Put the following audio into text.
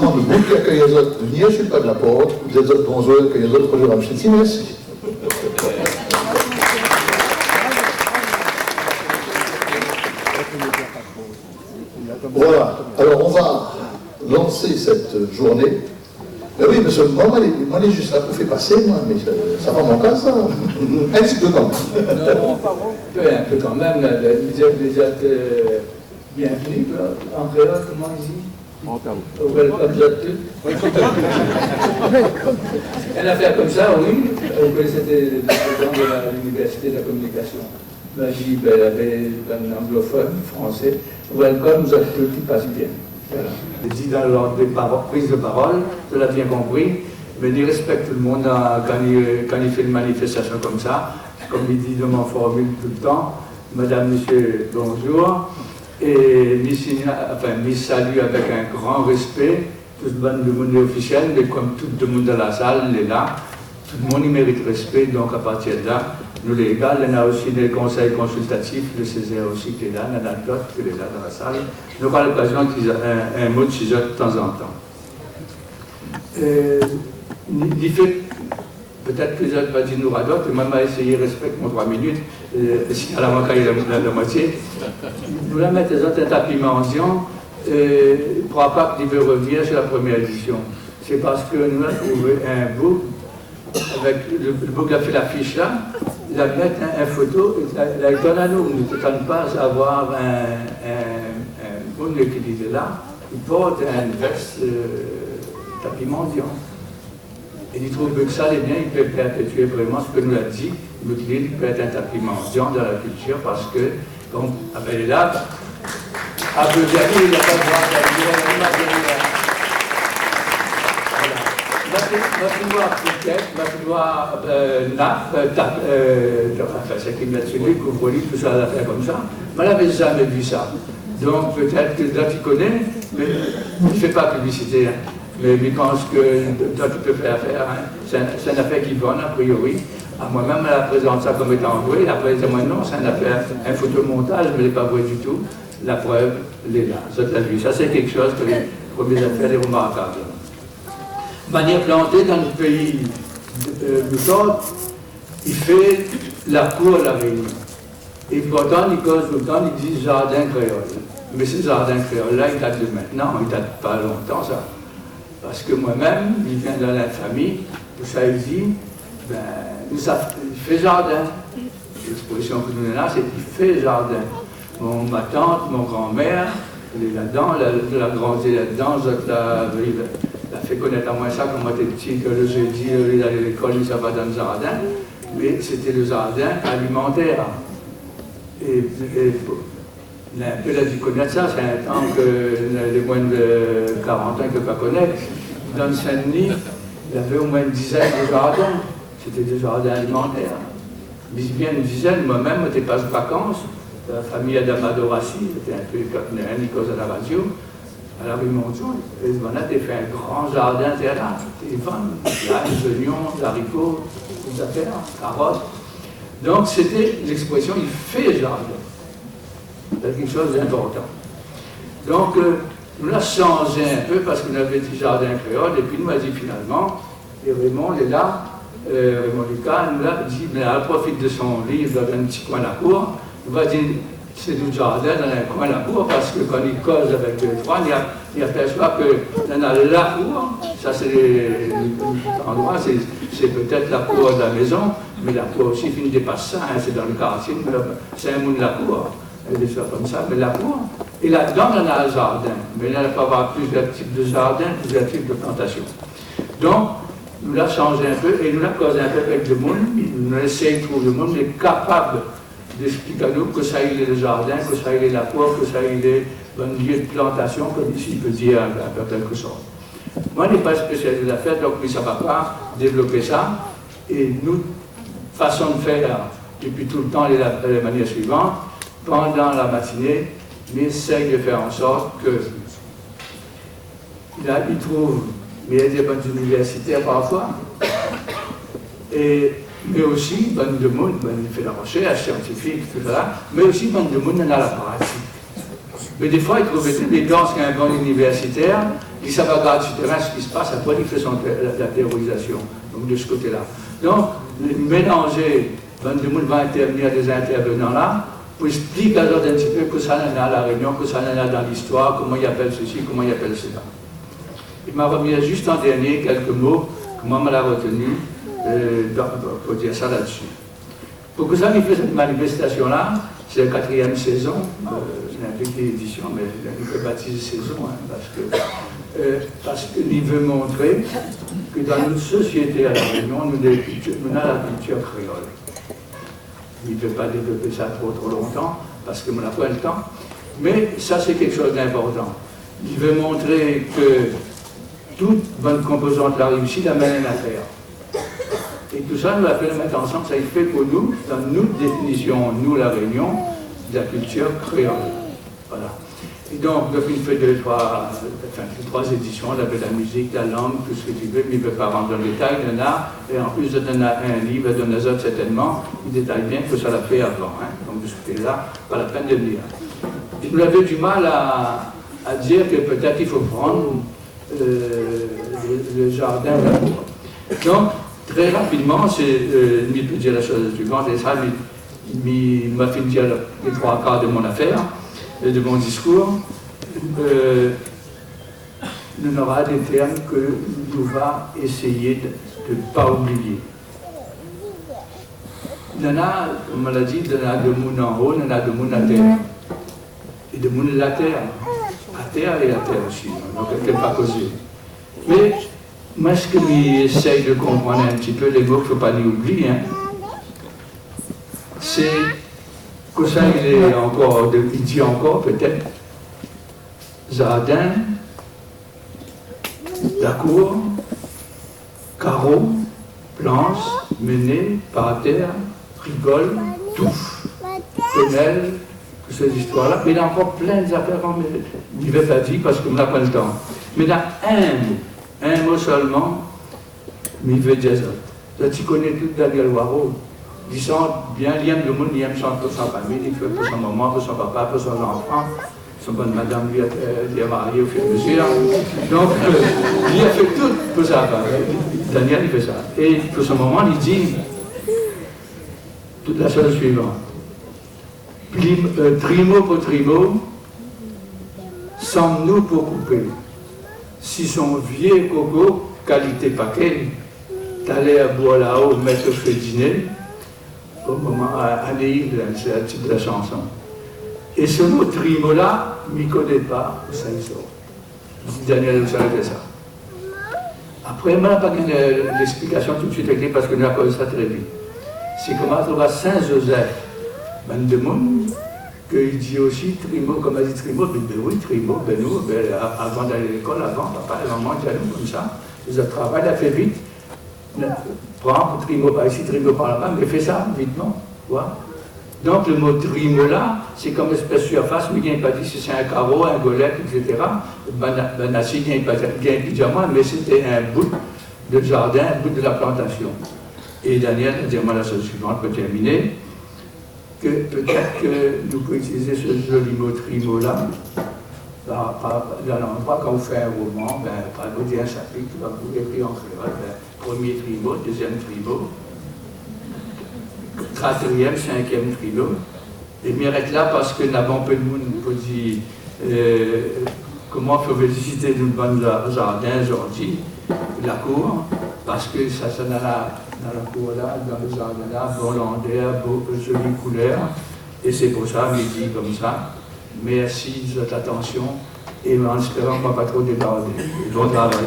maintenant, le groupe qui accueille les autres, venir, je ne suis pas de la porte, vous êtes autres bonjour, que les autres projets Ramchiti, merci. Voilà, alors on va lancer cette journée. Oui, parce que moi, je suis juste là pour faire passer, moi, mais ça va mon cas, ça. Un petit peu quand même. Non, un peu quand même, vous êtes bienvenus, en créole, comment on dit? Welcome to une affaire comme ça, oui, c'était le président de l'Université de la communication. Magib, elle avait un anglophone, français. Welcome, nous accueillons qui passe bien. Voilà. Il dit dans l'ordre des prises de parole, je l'ai bien compris, mais il respecte tout le monde quand il fait une manifestation comme ça. Comme il dit dans ma formule tout le temps, Madame, Monsieur, bonjour. Et il salue avec un grand respect. Tout le monde est officiel, mais comme tout le monde dans la salle, il est là. Tout le monde il mérite respect, donc à partir de là, nous les gars, il y a aussi des conseils consultatifs, le Césaire aussi qui est là, il y en a d'autres qui est là dans la salle. Nous avons l'occasion qu'ils aient un mot de sujet de temps en temps. Il fait, peut-être que les autres vont dire nous à d'autres, mais moi, essayer de respecter mon 3 minutes, si à la moitié, il y a la moitié. Nous allons mettre les autres un tapis mention pour pas qu'il veut revenir sur la première édition. C'est parce que nous avons trouvé un book, avec le book qui a fait l'affiche là, il a mis une photo, il donne à nous, nous ne pouvons pas avoir un monde qui était là, il porte un veste tapis mendiant. Et il trouve que ça, les biens, il peut perpétuer vraiment ce que nous a dit, nous dit qu'il peut être un tapis mendiant dans la culture, parce que, donc, avec là, à Beverly, il n'a pas le droit d'aller. Ma pouvoir peut-être, ma pouvoir enfin c'est qui m'a tué, couvre-lit, tout ça, l'affaire comme ça, mais elle n'avait jamais vu ça. Donc peut-être que là tu connais, mais je ne fais pas publicité, hein. Mais je pense que toi tu peux faire affaire, hein. C'est une affaire qui vend a priori. À moi-même, elle présente ça comme étant vrai, après elle dit moi non, c'est une affaire, un photomontage, mais elle n'est pas vraie du tout. La preuve, elle est là, ça tu l'as vu. Ça c'est quelque chose que les premières affaires, les remarquables. Manière plantée dans le pays du Sud, il fait la cour à la Réunion. Et pourtant, il cause tout le temps, il dit jardin créole. Mais ce jardin créole-là, il date de maintenant, il date pas longtemps, ça. Parce que moi-même, il vient dans la famille, où ça il dit, ben, il fait jardin. L'exposition que nous avons là, c'est qu'il fait jardin. Ma tante, mon grand-mère, elle est là-dedans, elle a grandi là-dedans, elle a fait connaître à moi ça quand moi j'étais petit, que le jeudi, il allait à l'école, il s'en va dans le jardin, mais c'était le jardin alimentaire. Et elle a dû connaître ça, c'est un temps que les moins de 40 ans ne peuvent pas connaître. Dans le Saint-Denis, il y avait au moins une dizaine de jardins, c'était des jardins alimentaires. Mais bien une dizaine, moi-même, j'étais pas de vacances, la famille Adamado Rassi, c'était un peu comme un cause à la radio. À la rue Montion, et voilà, tu fait un grand jardin terrain. Ils vendent des oignons, des haricots, des affaires, carottes. Donc c'était l'expression, il fait jardin. C'est quelque chose d'important. Donc nous l'avons changé un peu parce qu'on avait dit jardin créole, et puis nous avons dit finalement, et Raymond est là, Raymond Lucas, nous l'a dit, mais elle profite de son livre dans un petit coin de la cour, il va dire, c'est du jardin dans un coin de la cour, parce que quand il cause avec les trois, il aperçoit que dans la cour, ça c'est l'endroit, c'est peut-être la cour de la maison, mais la cour aussi, il ne dépasse ça, hein, c'est dans le quartier, c'est un monde de la cour, des choses comme ça, mais la cour, et là-dedans, on a un jardin, mais il n'y a pas avoir plusieurs types de jardins, plusieurs types de plantations. Donc, nous l'avons changé un peu, et nous l'avons causé un peu avec le monde, nous avons essayé de trouver le monde, est capable d'expliquer à nous que ça il est le jardin, que ça il est la cour, que ça il est un lieu de plantation, comme ici il peut dire en quelque sorte. Moi, je n'ai pas spécialisé l'affaire, donc ça ne va pas développer ça. Et nous, façon de faire, depuis tout le temps, la manière suivante, pendant la matinée, on essaye de faire en sorte que là, il trouve, mais il y a des bonnes universitaires parfois, mais aussi bonne de monde, il fait la recherche scientifique, tout ça, mais aussi bonne de monde dans la pratique. Mais des fois, il trouvait des danses qu'un bon universitaire, il savait regarder sur le terrain ce qui se passe, après il fait la théorisation, donc de ce côté-là. Donc, mélanger, le monde va intervenir des intervenants là, pour expliquer à l'autre un petit peu que ça en a à la Réunion, que ça en a dans l'histoire, comment il appelle ceci, comment il appelle cela. Il m'a remis juste en dernier quelques mots, que moi me l'a retenu, pour dire ça là-dessus. Pour que ça, il fait cette manifestation-là, c'est la 4e saison, je n'ai plus l'édition, mais il peut baptiser saison, hein, parce qu'il veut montrer que dans notre société à la Réunion, nous avons la culture créole. Il ne peut pas développer ça trop longtemps, parce qu'on n'a pas le temps, mais ça c'est quelque chose d'important. Il veut montrer que toute bonne composante de la réussite amène à faire. Et tout ça, nous allons le mettre ensemble, ça il fait pour nous, dans notre définition, nous la Réunion, de la culture créole. Voilà. Et donc, il fait trois éditions, il avait la musique, la langue, tout ce que tu veux, mais il ne veut pas rentrer dans le détail, il y en a, et en plus, il y en a un livre, il y en a les autres certainement, il détaille bien que ça l'a fait avant, hein. Donc de ce côté-là, pas la peine de le dire. Il nous avait du mal à dire que peut-être il faut prendre le jardin de la cour. Donc, très rapidement, il peut dire la chose suivante, et ça, il m'a fait dire les 3 quarts de mon affaire, de mon discours. On aura des termes que nous va essayer de ne pas oublier. Il y en a, comme on l'a dit, il y en a de monde en haut, il y en a de monde à terre. Et de monde à la terre. À terre et à terre aussi, donc elle ne peut pas causer. Mais moi, ce que j'essaye de comprendre un petit peu, les mots qu'il ne faut pas les oublier, hein, c'est que ça, il dit encore peut-être jardin, la cour, carreau, planche, menée, parterre, rigole, touffe, tonnelle, toutes ces histoires-là. Mais il y a encore plein d'affaires, mais je ne vais pas dire parce qu'on n'a pas le temps. Mais il y a un mot seulement, mais il veut dire ça. Là, tu connais tout Daniel Waro. Ils sont bien liés de monde, ils aiment pour sa famille, il fait pour son maman, pour son papa, pour son enfant. Son bonne madame lui est mariée au fur et à mesure. Donc, il a fait tout pour sa famille. Daniel, il fait ça. Et pour son maman, il dit toute la chose suivante. Trimo pour trimo, sommes-nous pour couper. Si son vieux coco, qualité paquet, t'allais à boire là-haut, mettre au feu dîner, au moment à Néil, c'est le titre de la chanson. Et ce mot trimo-là, je ne connais pas où ça sort. Daniel nous a fait ça. Après, je n'ai pas l'explication tout de suite écrite parce que nous avons ça très vite. C'est comment on va Saint-Joseph, ben de monde, qu'il dit aussi trimo, comme elle dit trimo, ben oui, trimo, ben nous, avant d'aller à l'école, avant, papa et maman, ils allaient comme ça. Ils ont travaillé, il a fait vite. Prends trimo par ici, trimo par là-bas, mais fais ça, vitement. Voilà. Donc le mot trimo là, c'est comme une espèce de surface, mais il n'y a pas dit si c'est un carreau, un golet, etc. Ben assis, il n'y a pas de pyjama, mais c'était un bout de jardin, un bout de la plantation. Et Daniel a dit moi la chose suivante pour terminer, que peut-être que nous pouvons utiliser ce joli mot trimo là, dans l'endroit quand vous faites un roman, par vous dire un chapitre, vous écrivez en créole, premier trimo, deuxième trimo, 4e, 5e trimo. Et m'arrête là parce que nous avons peu de monde pour dire comment il faut visiter une bonne jardin aujourd'hui, la cour, parce que ça dans la cour là, dans le jardin là, bon landaire, beau, jolie couleur, et c'est pour ça, je dis comme ça. Merci de votre attention et en espérant qu'on ne va pas trop déborder. Bon travail.